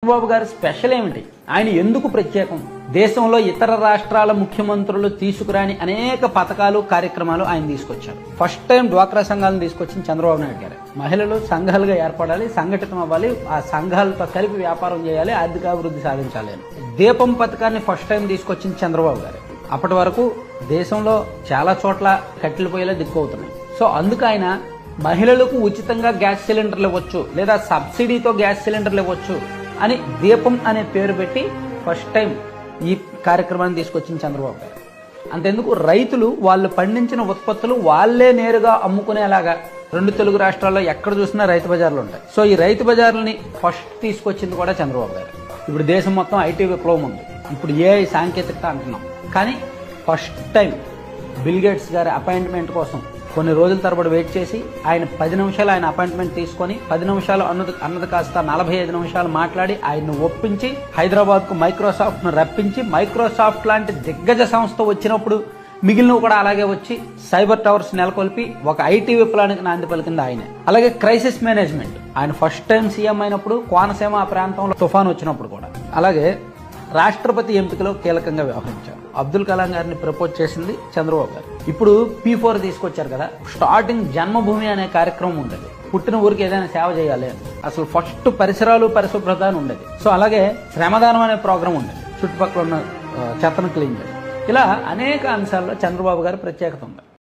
చంద్రబాబు గారి స్పెషల్ ఏమిటి? ఆయన ఎందుకు ప్రత్యేకం? దేశంలో ఇతర రాష్ట్రాల ముఖ్యమంత్రులు తీసుకురాని అనేక పథకాలు కార్యక్రమాలు ఆయన తీసుకొచ్చారు. ఫస్ట్ టైం డ్వాక్రా సంఘాలను తీసుకొచ్చిన చంద్రబాబు నాయుడు గారు. మహిళలు సంఘాలుగా ఏర్పడాలి, సంఘటితం అవ్వాలి, ఆ సంఘాలతో కలిపి వ్యాపారం చేయాలి, ఆర్థికాభివృద్ధి సాధించాలి. దీపం పథకాన్ని ఫస్ట్ టైం తీసుకొచ్చిన చంద్రబాబు గారు. అప్పటి వరకు దేశంలో చాలా చోట్ల కట్టెలు పొయ్యిలా దిక్కువుతున్నాయి. సో అందుకు ఆయన మహిళలకు ఉచితంగా గ్యాస్ సిలిండర్లు ఇవ్వచ్చు, లేదా సబ్సిడీతో గ్యాస్ సిలిండర్లు ఇవ్వచ్చు అని దీపం అనే పేరు పెట్టి ఫస్ట్ టైం ఈ కార్యక్రమాన్ని తీసుకొచ్చిన చంద్రబాబు గారు. అంతెందుకు, రైతులు వాళ్ళు పండించిన ఉత్పత్తులు వాళ్లే నేరుగా అమ్ముకునేలాగా 2 తెలుగు రాష్ట్రాల్లో ఎక్కడ చూసినా రైతు బజార్లు ఉంటాయి. సో ఈ రైతు బజార్లని ఫస్ట్ తీసుకొచ్చింది కూడా చంద్రబాబు గారు. ఇప్పుడు దేశం మొత్తం ఐటీ విప్లవం ఉంది. ఇప్పుడు ఏఐ సాంకేతికత అంటున్నాం. కానీ ఫస్ట్ టైం బిల్ గేట్స్ గారి అపాయింట్మెంట్ కోసం కొన్ని రోజుల తరబడి వెయిట్ చేసి ఆయన 10 నిమిషాలు ఆయన అపాయింట్మెంట్ తీసుకొని 10 నిమిషాలు అన్నది కాస్త 45 నిమిషాలు మాట్లాడి ఆయన్ని ఒప్పించి హైదరాబాద్కు మైక్రోసాఫ్ట్ను రప్పించి, మైక్రోసాఫ్ట్ లాంటి దిగ్గజ సంస్థ వచ్చినప్పుడు మిగిలినవి కూడా అలాగే వచ్చి సైబర్ టవర్స్ నెలకొల్పి ఒక ఐటీ విప్లవానికి నాంది పలికింది ఆయనే. అలాగే క్రైసిస్ మేనేజ్మెంట్ ఆయన ఫస్ట్ టైం సీఎం అయినప్పుడు కోనసీమ ఆ ప్రాంతంలో తుఫాన్ వచ్చినప్పుడు కూడా. అలాగే రాష్ట్రపతి ఎంపికలో కీలకంగా వ్యవహరించారు. అబ్దుల్ కలాం గారిని ప్రపోజ్ చేసింది చంద్రబాబు గారు. ఇప్పుడు P4 తీసుకొచ్చారు కదా, స్టార్టింగ్ జన్మభూమి అనే కార్యక్రమం ఉండేది. పుట్టిన ఊరికి ఏదైనా సేవ చేయాలి అని అసలు ఫస్ట్ పరిసరాలు పరిశుభ్రత అని ఉండేది. సో అలాగే శ్రమదానం అనే ప్రోగ్రాం ఉండేది, చుట్టుపక్కల ఉన్న చెత్తను క్లీన్ చేయాలి. ఇలా అనేక అంశాల్లో చంద్రబాబు గారి ప్రత్యేకత ఉంది.